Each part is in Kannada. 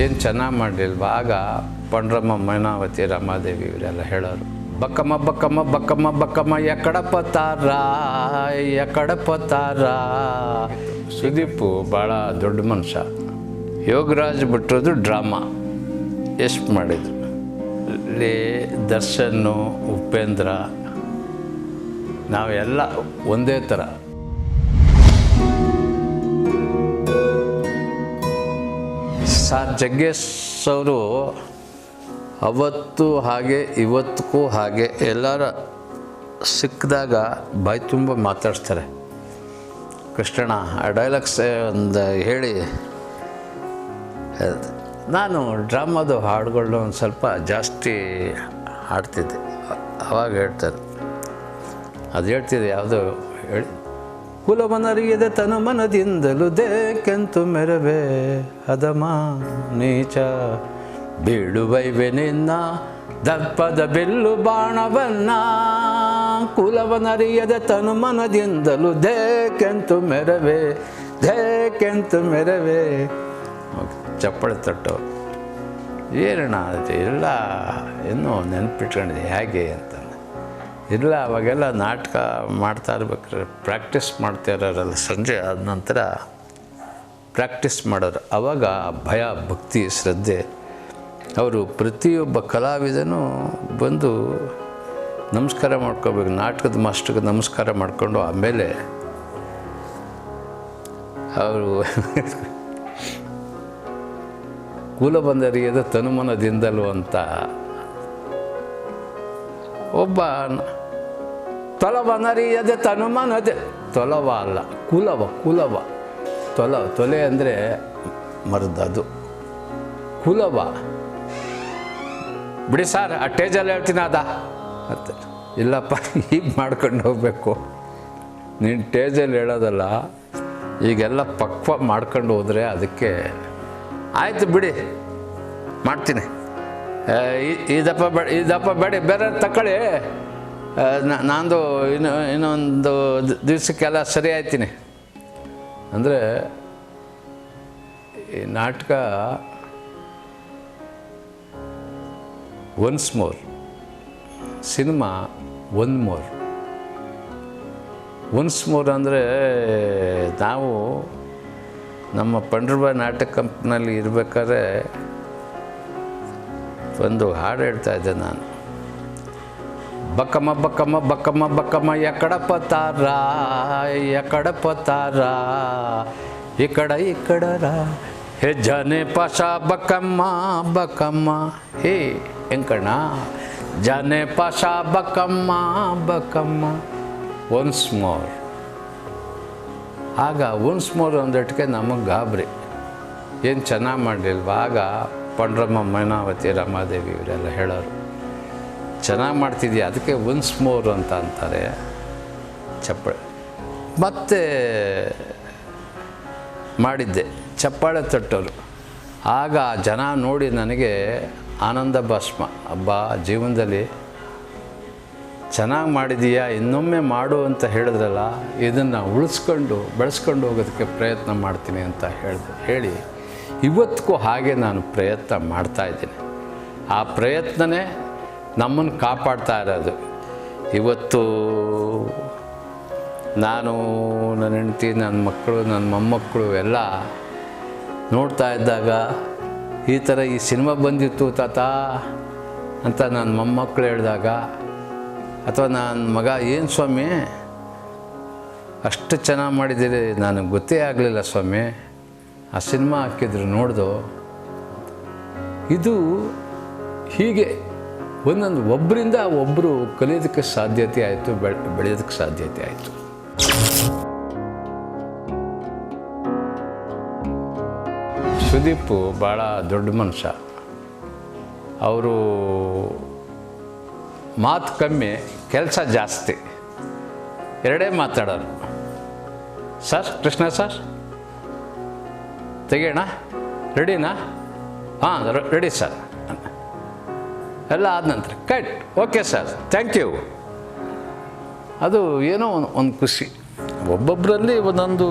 ಏನು ಚೆನ್ನಾಗಿ ಮಾಡಲಿಲ್ವ? ಆಗ ಪಂಡ್ರಮ್ಮ, ಮೈನಾವತಿ, ರಮಾದೇವಿ ಇವರೆಲ್ಲ ಹೇಳೋರು, ಬಕ್ಕಮ್ಮ ಬಕ್ಕಮ್ಮ ಬಕ್ಕಮ್ಮ ಬಕ್ಕಮ್ಮ ಎಕ್ಕಡಪ್ಪತ್ತಾರ ಎಕ್ಕಡಪ್ಪತ್ತಾರ. ಸುದೀಪು ಭಾಳ ದೊಡ್ಡ ಮನುಷ್ಯ. ಯೋಗರಾಜ್ ಬಿಟ್ಟಿರೋದು ಡ್ರಾಮಾ ಎಷ್ಟು ಮಾಡಿದ್ರು. ಇಲ್ಲಿ ದರ್ಶನ್ನು, ಉಪೇಂದ್ರ, ನಾವೆಲ್ಲ ಒಂದೇ ಥರ. ಸರ್ ಜಗ್ಗೇಶ್ ಅವರು ಅವತ್ತು ಹಾಗೆ ಇವತ್ತಿಗೂ ಹಾಗೆ ಎಲ್ಲರ ಸಿಕ್ಕಿದಾಗ ಬಾಯಿ ತುಂಬ ಮಾತಾಡ್ತಾರೆ. ಕೃಷ್ಣಣ್ಣ ಆ ಡೈಲಾಗ್ಸ್ ಒಂದು ಹೇಳಿ. ನಾನು ಡ್ರಾಮಾದು ಹಾಡುಗಳನ್ನ ಒಂದು ಸ್ವಲ್ಪ ಜಾಸ್ತಿ ಹಾಡ್ತಿದ್ದೆ. ಅವಾಗ ಹೇಳ್ತಾರೆ, ಅದು ಹೇಳ್ತಿದ್ದೆ ಯಾವುದೋ ಹೇಳಿ, ಕುಲವನರಿಯದೆ ತನು ಮನದಿಂದಲೂ ದೇಕೆಂತು ಮೆರವೆ ಹದಮ ನೀಚ ಬೀಳುವೈವೆ ನಿನ್ನ ದರ್ಪದ ಬಿಲ್ಲು ಬಾಣವನ್ನ. ಕುಲವನರಿಯದೆ ತನು ಮನದಿಂದಲೂ ದೇಕೆಂತು ಮೆರವೆ ದೇಕೆಂತು ಮೆರವೆ. ಚಪ್ಪಳೆ ತಟ್ಟೋರು ಏನಣ್ಣ ಅದು ಎಲ್ಲ ಇನ್ನೂ ನೆನಪಿಟ್ಕೊಂಡಿದೆ ಹೇಗೆ ಅಂತ. ಇಲ್ಲ ಅವಾಗೆಲ್ಲ ನಾಟಕ ಮಾಡ್ತಾ ಇರ್ಬೇಕಾದ್ರೆ ಪ್ರಾಕ್ಟೀಸ್ ಮಾಡ್ತಾ ಇರೋರಲ್ಲ, ಸಂಜೆ ಆದ ನಂತರ ಪ್ರಾಕ್ಟೀಸ್ ಮಾಡೋರು. ಆವಾಗ ಭಯ, ಭಕ್ತಿ, ಶ್ರದ್ಧೆ. ಅವರು ಪ್ರತಿಯೊಬ್ಬ ಕಲಾವಿದನೂ ಬಂದು ನಮಸ್ಕಾರ ಮಾಡ್ಕೋಬೇಕು. ನಾಟಕದ ಮಾಸ್ಟರ್ಗೆ ನಮಸ್ಕಾರ ಮಾಡಿಕೊಂಡು ಆಮೇಲೆ ಅವರು ಕೂಲ ಬಂದರಿಯದ ತನುಮನದಿಂದಲೂ ಅಂತ ಒಬ್ಬ ತೊಲವನರಿಯದೆ ತನುಮನದೆ, ತೊಲವ ಅಲ್ಲ ಕುಲವ, ಕುಲವ ತೊಲೆ ಅಂದರೆ ಮರದದು, ಕುಲವ. ಬಿಡಿ ಸರ್ ಆ ಟೇಜಲ್ಲಿ ಹೇಳ್ತೀನಿ ಅದ ಅಂತ. ಇಲ್ಲಪ್ಪ ಹೀಗೆ ಮಾಡ್ಕೊಂಡು ಹೋಗಬೇಕು, ನೀನು ಟೇಜಲ್ಲಿ ಹೇಳೋದಲ್ಲ, ಈಗೆಲ್ಲ ಪಕ್ವ ಮಾಡ್ಕೊಂಡು ಹೋದರೆ ಅದಕ್ಕೆ ಆಯಿತು ಬಿಡಿ ಮಾಡ್ತೀನಿ, ಈ ದಪ್ಪ ಬೇಡಿ ಬೇರೆ ತಗೊಳ್ಳಿ, ನಂದು ಇನ್ನೊಂದು ದಿವಸಕ್ಕೆಲ್ಲ ಸರಿ ಆಯ್ತೀನಿ ಅಂದರೆ. ಈ ನಾಟಕ once more, cinema one more. Once more ಅಂದರೆ ನಾವು ನಮ್ಮ ಪಂಡ್ರಬಾಯಿ ನಾಟಕ ಕಂಪ್ನಿಯಲ್ಲಿ ಇರಬೇಕಾದ್ರೆ ಒಂದು ಹಾಡು ಹೇಳ್ತಾ ಇದ್ದೆ ನಾನು, ಬಕ್ಕಮ್ಮ ಬಕ್ಕಮ್ಮ ಬಕ್ಕಮ್ಮ ಬಕ್ಕಮ್ಮ ಎಕ್ಕಡಪ್ಪತ್ತಾರ ಎಕ್ಕಡಪ್ಪತ್ತಾರ ಈ ಕಡರ ಹೆಜ್ಜನೆ ಪಾಶ ಬಕ್ಕಮ್ಮ ಬಕ್ಕಮ್ಮ ಹೇ ಹೆಂಕಣ್ಣ ಜನೆ ಪಾಶ ಬಕ್ಕಮ್ಮ ಬಕ್ಕಮ್ಮ ಒನ್ಸ್ ಮೋರ್. ಆಗ ಒನ್ಸ್ ಮೋರ್ ಒಂದಟ್ಟಿಗೆ ನಮಗೆ ಗಾಬರಿ, ಏನು ಚೆನ್ನಾಗಿ ಮಾಡಲಿಲ್ವ? ಆಗ ಪಂಡ್ರಮ್ಮ, ಮೈನಾವತಿ, ರಮಾದೇವಿ ಇವರೆಲ್ಲ ಹೇಳೋರು, ಚೆನ್ನಾಗಿ ಮಾಡ್ತಿದ್ಯಾ ಅದಕ್ಕೆ ಒನ್ಸ್ ಮೋರ್ ಅಂತ ಅಂತಾರೆ. ಚಪ್ಪಾಳೆ ಮತ್ತೆ ಮಾಡಿದ್ದೆ, ಚಪ್ಪಾಳೆ ತಟ್ಟೋರು. ಆಗ ಜನ ನೋಡಿ ನನಗೆ ಆನಂದ ಭಾಷ್ಮ, ಹಬ್ಬ ಜೀವನದಲ್ಲಿ ಚೆನ್ನಾಗಿ ಮಾಡಿದೀಯಾ, ಇನ್ನೊಮ್ಮೆ ಮಾಡು ಅಂತ ಹೇಳಿದ್ರಲ್ಲ, ಇದನ್ನು ಉಳಿಸ್ಕೊಂಡು ಬೆಳೆಸ್ಕೊಂಡು ಹೋಗೋದಕ್ಕೆ ಪ್ರಯತ್ನ ಮಾಡ್ತೀನಿ ಅಂತ ಹೇಳಿ ಇವತ್ತಿಗೂ ಹಾಗೆ ನಾನು ಪ್ರಯತ್ನ ಮಾಡ್ತಾಯಿದ್ದೀನಿ. ಆ ಪ್ರಯತ್ನನೇ ನಮ್ಮನ್ನು ಕಾಪಾಡ್ತಾ ಇರೋದು. ಇವತ್ತು ನಾನು, ನನ್ನ ಹೆಂಡತಿ, ನನ್ನ ಮಕ್ಕಳು, ನನ್ನ ಮೊಮ್ಮಕ್ಕಳು ಎಲ್ಲ ನೋಡ್ತಾ ಇದ್ದಾಗ ಈ ಥರ ಈ ಸಿನಿಮಾ ಬಂದಿತ್ತು ತಾತ ಅಂತ ನನ್ನ ಮೊಮ್ಮಕ್ಕಳು ಹೇಳಿದಾಗ, ಅಥವಾ ನನ್ನ ಮಗ ಏನು ಸ್ವಾಮಿ ಅಷ್ಟು ಚೆನ್ನಾಗಿ ಮಾಡಿದ್ದೀರಿ, ನನಗೆ ಗೊತ್ತೇ ಆಗಲಿಲ್ಲ ಸ್ವಾಮಿ, ಆ ಸಿನಿಮಾ ಹಾಕಿದ್ರು ನೋಡ್ದು. ಇದು ಹೀಗೆ ಒಂದೊಂದು ಒಬ್ಬರಿಂದ ಒಬ್ಬರು ಕಲಿಯೋದಕ್ಕೆ ಸಾಧ್ಯತೆ ಆಯಿತು, ಬೆಳೆಯೋದಕ್ಕೆ ಸಾಧ್ಯತೆ ಆಯಿತು. ಸುದೀಪು ಭಾಳ ದೊಡ್ಡ ಮನುಷ್ಯ. ಅವರು ಮಾತು ಕಮ್ಮಿ, ಕೆಲಸ ಜಾಸ್ತಿ, ಎರಡೇ ಮಾತಾಡೋರು. ಸರ್ ಕೃಷ್ಣ ಸರ್ ತೆಗೆಯೋಣ, ರೆಡಿನಾ? ಹಾಂ ರೆಡಿ ಸರ್. ಎಲ್ಲ ಆದ ನಂತರ cut, okay sir, thank you. ಅದು ಏನೋ ಒಂದು ಖುಷಿ. ಒಬ್ಬೊಬ್ಬರಲ್ಲಿ ಒಂದೊಂದು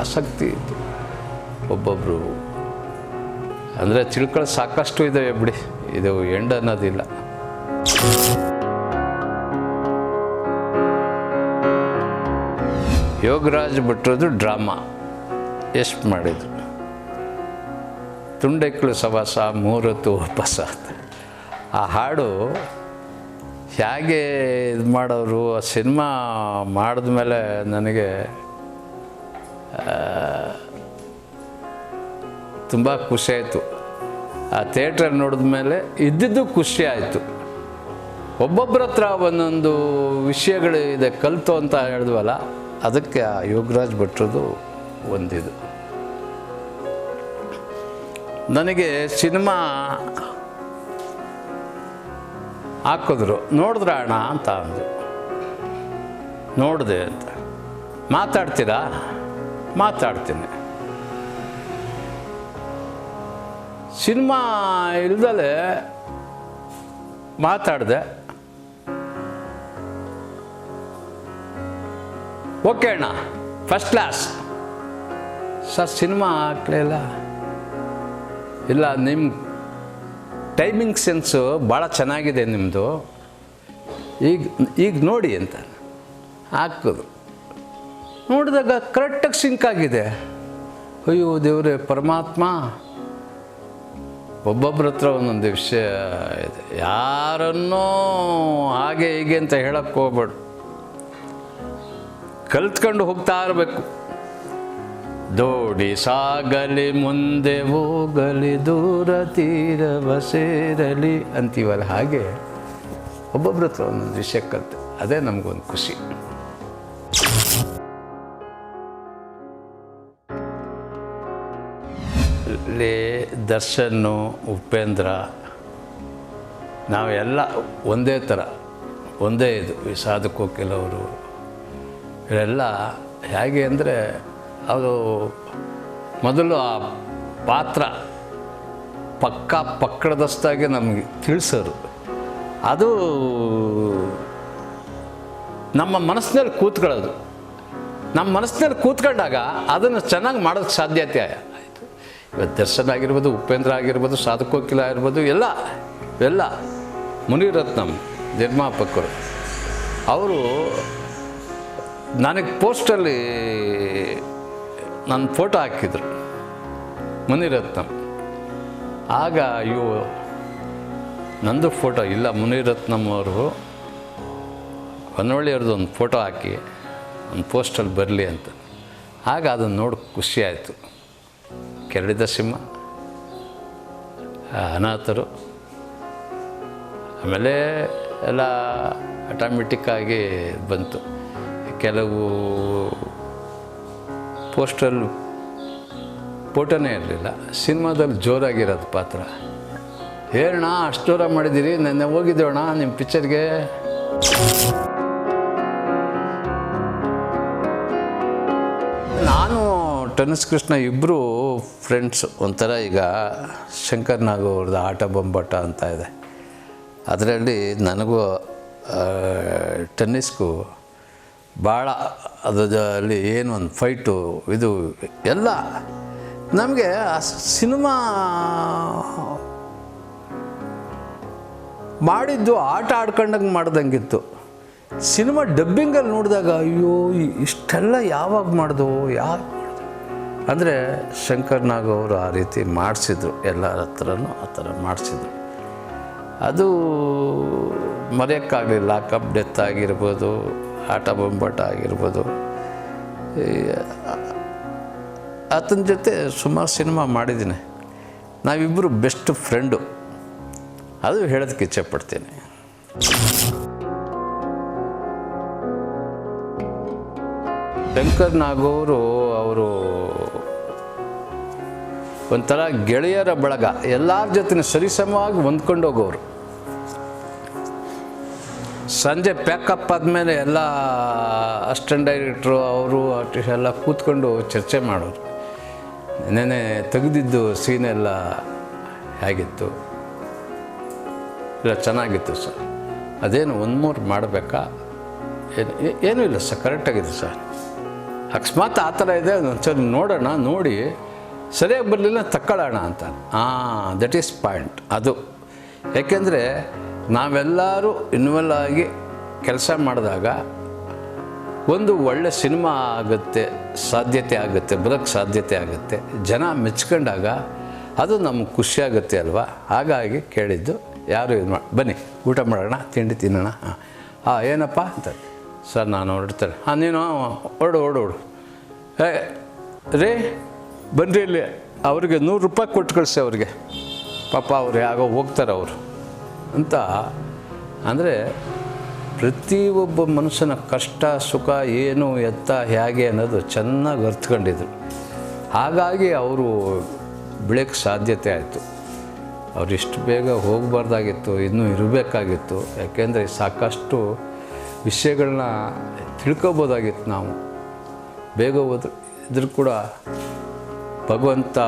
ಆಸಕ್ತಿ ಇತ್ತು. ಒಬ್ಬೊಬ್ಬರು ಅಂದರೆ ತಿಳ್ಕೊಳ್ಳೋ ಸಾಕಷ್ಟು ಇದ್ದಾವೆ ಬಿಡಿ, ಇದು ಎಂಡ್ ಅನ್ನೋದಿಲ್ಲ. ಯೋಗರಾಜ್ ಭಟ್ರದ್ದು ಡ್ರಾಮಾ ಎಷ್ಟು ಮಾಡಿದ್ರು, ತುಂಡೆಕ್ಳು ಸವಾಸ ಮೂರತ್ತು ವಾಪಸ. ಆ ಹಾಡು ಹೇಗೆ ಇದು ಮಾಡೋರು, ಆ ಸಿನಿಮಾ ಮಾಡಿದ್ಮೇಲೆ ನನಗೆ ತುಂಬ ಖುಷಿ ಆಯಿತು. ಆ ಥಿಯೇಟ್ರಲ್ಲಿ ನೋಡಿದ್ಮೇಲೆ ಇದ್ದಿದ್ದು ಖುಷಿ ಆಯಿತು. ಒಬ್ಬೊಬ್ಬರ ಹತ್ರ ಒಂದೊಂದು ವಿಷಯಗಳು ಇದೆ ಕಲಿತು ಅಂತ ಹೇಳಿದ್ವಲ್ಲ, ಅದಕ್ಕೆ ಆ ಯೋಗರಾಜ್ ಭಟ್ರದ್ದು ಒಂದಿದು. ನನಗೆ ಸಿನಿಮಾ ಹಾಕಿದ್ರು, ನೋಡಿದ್ರ ಅಣ್ಣ ಅಂತ ಅಂದರು. ನೋಡಿದೆ ಅಂತ. ಮಾತಾಡ್ತೀರಾ? ಮಾತಾಡ್ತೀನಿ. ಸಿನಿಮಾ ಇಲ್ದಲೆ ಮಾತಾಡಿದೆ. ಓಕೆ ಅಣ್ಣ, ಫಸ್ಟ್ ಕ್ಲಾಸ್. ಸರ್ ಸಿನಿಮಾ ಹಾಕ್ಲೇ ಇಲ್ಲ, ನಿಮ್ಮ ಟೈಮಿಂಗ್ ಸೆನ್ಸು ಭಾಳ ಚೆನ್ನಾಗಿದೆ ನಿಮ್ಮದು, ಈಗ ನೋಡಿ ಅಂತ ಹಾಕಿದ್ರು. ನೋಡಿದಾಗ ಕರೆಕ್ಟಾಗಿ ಸಿಂಕ್ ಆಗಿದೆ. ಅಯ್ಯೋ ದೇವರೇ ಪರಮಾತ್ಮ, ಒಬ್ಬೊಬ್ಬರ ಹತ್ರ ಒಂದೊಂದು ವಿಷಯ ಇದೆ. ಯಾರನ್ನೋ ಹಾಗೆ ಹೀಗೆ ಅಂತ ಹೇಳಕ್ಕೆ ಹೋಗ್ಬೇಡ, ಕಲ್ತ್ಕೊಂಡು ಹೋಗ್ತಾ ಇರಬೇಕು. ದೋಡಿ ಸಾಗಲಿ ಮುಂದೆ ಹೋಗಲಿ ದೂರ ತೀರವ ಸೇರಲಿ ಅಂತೀವಲ್ಲ, ಹಾಗೆ ಒಬ್ಬೊಬ್ಬರ ಹತ್ರ ಒಂದೊಂದು ವಿಷಯ ಕಲಿತೆ. ಅದೇ ನಮಗೊಂದು ಖುಷಿ. ಇಲ್ಲಿ ದರ್ಶನ್, ಉಪೇಂದ್ರ, ನಾವೆಲ್ಲ ಒಂದೇ ಥರ, ಒಂದೇ ಇದು. ಈ ಸಾಧು ಕೋಕಿಲ್ ಅವರು ಇವರೆಲ್ಲ ಹೇಗೆ ಅಂದರೆ, ಅದು ಮೊದಲು ಆ ಪಾತ್ರ ಪಕ್ಕಡದಷ್ಟಾಗಿ ನಮಗೆ ತಿಳಿಸೋರು. ಅದು ನಮ್ಮ ಮನಸ್ಸಿನಲ್ಲಿ ಕೂತ್ಕೊಳ್ಳೋದು. ನಮ್ಮ ಮನಸ್ಸಿನಲ್ಲಿ ಕೂತ್ಕೊಂಡಾಗ ಅದನ್ನು ಚೆನ್ನಾಗಿ ಮಾಡೋಕ್ಕೆ ಸಾಧ್ಯತೆ ಆಯಿತು. ಇವತ್ತು ದರ್ಶನ್ ಆಗಿರ್ಬೋದು, ಉಪೇಂದ್ರ ಆಗಿರ್ಬೋದು, ಸಾಧು ಕೋಕಿಲ ಆಗಿರ್ಬೋದು, ಎಲ್ಲ ಮುನಿರತ್ನಂ ನಿರ್ಮಾಪಕರು. ಅವರು ನನಗೆ ಪೋಸ್ಟಲ್ಲಿ ನನ್ನ ಫೋಟೋ ಹಾಕಿದ್ರು, ಮುನಿರತ್ನಂ. ಆಗ ಅಯ್ಯೋ ನಂದು ಫೋಟೋ ಇಲ್ಲ, ಮುನಿರತ್ನಂ ಅವರು ಹೊನ್ನವಳ್ಳಿಯವ್ರದ್ದು ಒಂದು ಫೋಟೋ ಹಾಕಿ ಒಂದು ಪೋಸ್ಟಲ್ಲಿ ಬರಲಿ ಅಂತ. ಆಗ ಅದನ್ನು ನೋಡಿ ಖುಷಿ ಆಯಿತು. ಕೆರಳಿದ ಸಿಂಹ, ಅನಾಥರು, ಆಮೇಲೆ ಎಲ್ಲ ಆಟೋಮೆಟಿಕ್ಕಾಗಿ ಬಂತು. ಕೆಲವು ಪೋಸ್ಟಲ್ಲಿ ಫೋಟೋನೇ ಇರಲಿಲ್ಲ, ಸಿನಿಮಾದಲ್ಲಿ ಜೋರಾಗಿರೋದು ಪಾತ್ರ. ಹೇಳೋಣ ಅಷ್ಟು ಜೋರಾಗಿ ಮಾಡಿದ್ದೀರಿ, ನೆನ್ನೆ ಹೋಗಿದ್ದೇವಣ್ಣ ನಿಮ್ಮ ಪಿಕ್ಚರ್ಗೆ. ನಾನು ಟೆನ್ನಿಸ್ ಕೃಷ್ಣ ಇಬ್ಬರು ಫ್ರೆಂಡ್ಸ್. ಒಂಥರ ಈಗ ಶಂಕರ್ ನಾಗ್ ಅವ್ರದ್ದು ಆಟ ಬೊಂಬಾಟ ಅಂತ ಇದೆ, ಅದರಲ್ಲಿ ನನಗೂ ಟೆನ್ನಿಸ್ಗೂ ಭಾಳ ಅದರಲ್ಲಿ ಏನು ಒಂದು ಫೈಟು ಇದು ಎಲ್ಲ ನಮಗೆ ಆ ಸಿನಿಮಾ ಮಾಡಿದ್ದು ಆಟ ಆಡ್ಕೊಂಡಂಗೆ ಮಾಡ್ದಂಗಿತ್ತು. ಸಿನಿಮಾ ಡಬ್ಬಿಂಗಲ್ಲಿ ನೋಡಿದಾಗ ಅಯ್ಯೋ ಇಷ್ಟೆಲ್ಲ ಯಾವಾಗ ಮಾಡ್ದು ಅಂದರೆ ಶಂಕರ್ ನಾಗ್ ಅವರು ಆ ರೀತಿ ಮಾಡಿಸಿದ್ರು, ಎಲ್ಲರ ಹತ್ರನೂ ಆ ಥರ ಮಾಡಿಸಿದ್ರು. ಅದು ಮರೆಯೋಕ್ಕಾಗಲಿಲ್ಲ. ಲಾಕಪ್ ಡೆತ್ ಆಗಿರ್ಬೋದು, ಆಟ ಬೊಂಬಾಟ ಆಗಿರ್ಬೋದು, ಆತನ ಜೊತೆ ಸುಮಾರು ಸಿನಿಮಾ ಮಾಡಿದ್ದೀನಿ. ನಾವಿಬ್ಬರು ಬೆಸ್ಟ್ ಫ್ರೆಂಡು, ಅದು ಹೇಳೋದಕ್ಕೆ ಇಚ್ಛೆಪಡ್ತೀನಿ. ಶಂಕರ್ ನಾಗ್ ಅವರು ಒಂಥರ ಗೆಳೆಯರ ಬಳಗ, ಎಲ್ಲರ ಜೊತೆ ಸರಿಸಮವಾಗಿ ಹೊಂದ್ಕೊಂಡು ಹೋಗೋರು. ಸಂಜೆ ಪ್ಯಾಕಪ್ ಆದಮೇಲೆ ಎಲ್ಲ ಅಸಿಸ್ಟೆಂಟ್ ಡೈರೆಕ್ಟ್ರು ಅವರು ಆರ್ಟಿಸ್ಟ್ ಎಲ್ಲ ಕೂತ್ಕೊಂಡು ಚರ್ಚೆ ಮಾಡೋರು. ನೆನೆ ತೆಗೆದಿದ್ದು ಸೀನೆಲ್ಲ ಹೇಗಿತ್ತು, ಇಲ್ಲ ಚೆನ್ನಾಗಿತ್ತು ಸರ್, ಅದೇನು ಒಂದು ಮೂರು ಮಾಡಬೇಕಾ, ಏನೂ ಇಲ್ಲ ಸರ್, ಕರೆಕ್ಟಾಗಿದೆ ಸರ್, ಅಕಸ್ಮಾತ್ ಆ ಥರ ಇದೆ ಒಂದ್ಸರಿ ನೋಡೋಣ, ನೋಡಿ ಸರಿಯಾಗಿ ಬರಲಿಲ್ಲ ತಕ್ಕೊಳ್ಳೋಣ ಅಂತ. ದಟ್ ಈಸ್ ಪಾಯಿಂಟ್ ಅದು. ಯಾಕೆಂದರೆ ನಾವೆಲ್ಲರೂ ಇನ್ವಾಲ್ವ್ ಆಗಿ ಕೆಲಸ ಮಾಡಿದಾಗ ಒಂದು ಒಳ್ಳೆ ಸಿನಿಮಾ ಆಗುತ್ತೆ, ಸಾಧ್ಯತೆ ಆಗುತ್ತೆ, ಬರೋಕ್ಕೆ ಸಾಧ್ಯತೆ ಆಗುತ್ತೆ. ಜನ ಮೆಚ್ಕೊಂಡಾಗ ಅದು ನಮ್ಗೆ ಖುಷಿಯಾಗುತ್ತೆ ಅಲ್ವಾ. ಹಾಗಾಗಿ ಕೇಳಿದ್ದು. ಯಾರು ಇದು ಬನ್ನಿ ಊಟ ಮಾಡೋಣ, ತಿಂಡಿ ತಿನ್ನೋಣ. ಏನಪ್ಪ ಅಂತ. ಸರ್ ನಾನು ಹೊರಡ್ತಾರೆ. ನೀನು ಓಡು ರೇ ಬನ್ನಿರಿ ಇಲ್ಲಿ, ಅವ್ರಿಗೆ 100 ರೂಪಾಯಿ ಕೊಟ್ಟು ಕಳಿಸಿ ಅವ್ರಿಗೆ, ಪಾಪ ಅವ್ರು ಯಾಗೋ ಹೋಗ್ತಾರೆ ಅವರು ಅಂತ. ಅಂದರೆ ಪ್ರತಿಯೊಬ್ಬ ಮನುಷ್ಯನ ಕಷ್ಟ ಸುಖ ಏನು ಎತ್ತ ಹೇಗೆ ಅನ್ನೋದು ಚೆನ್ನಾಗಿ ಅರ್ಥಕೊಂಡಿದ್ರು. ಹಾಗಾಗಿ ಅವರು ಬೆಳಕ್ಕೆ ಸಾಧ್ಯತೆ ಆಯಿತು. ಅವ್ರು ಇಷ್ಟು ಬೇಗ ಹೋಗಬಾರ್ದಾಗಿತ್ತು, ಇನ್ನೂ ಇರಬೇಕಾಗಿತ್ತು. ಯಾಕೆಂದರೆ ಸಾಕಷ್ಟು ವಿಷಯಗಳನ್ನ ತಿಳ್ಕೊಬೋದಾಗಿತ್ತು ನಾವು. ಬೇಗ ಹೋದ್ರು ಇದ್ರೂ ಕೂಡ ಭಗವಂತ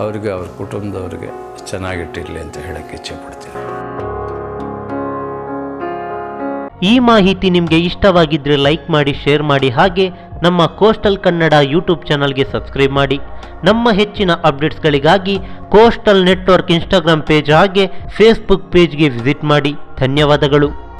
ಅವ್ರಿಗೆ, ಅವ್ರ ಕುಟುಂಬದವ್ರಿಗೆ ಚೆನ್ನಾಗಿಟ್ಟಿರಲಿ ಅಂತ ಹೇಳೋಕ್ಕೆ ಇಚ್ಛೆಪಡ್ತೀನಿ. ಈ ಮಾಹಿತಿ ನಿಮಗೆ ಇಷ್ಟವಾಗಿದ್ದರೆ ಲೈಕ್ ಮಾಡಿ, ಶೇರ್ ಮಾಡಿ. ಹಾಗೆ ನಮ್ಮ ಕೋಸ್ಟಲ್ ಕನ್ನಡ ಯೂಟ್ಯೂಬ್ ಚಾನಲ್ಗೆ ಸಬ್ಸ್ಕ್ರೈಬ್ ಮಾಡಿ. ನಮ್ಮ ಹೆಚ್ಚಿನ ಅಪ್ಡೇಟ್ಸ್ಗಳಿಗಾಗಿ ಕೋಸ್ಟಲ್ ನೆಟ್ವರ್ಕ್ ಇನ್ಸ್ಟಾಗ್ರಾಮ್ ಪೇಜ್ ಹಾಗೆ ಫೇಸ್ಬುಕ್ ಪೇಜ್ಗೆ ವಿಸಿಟ್ ಮಾಡಿ. ಧನ್ಯವಾದಗಳು.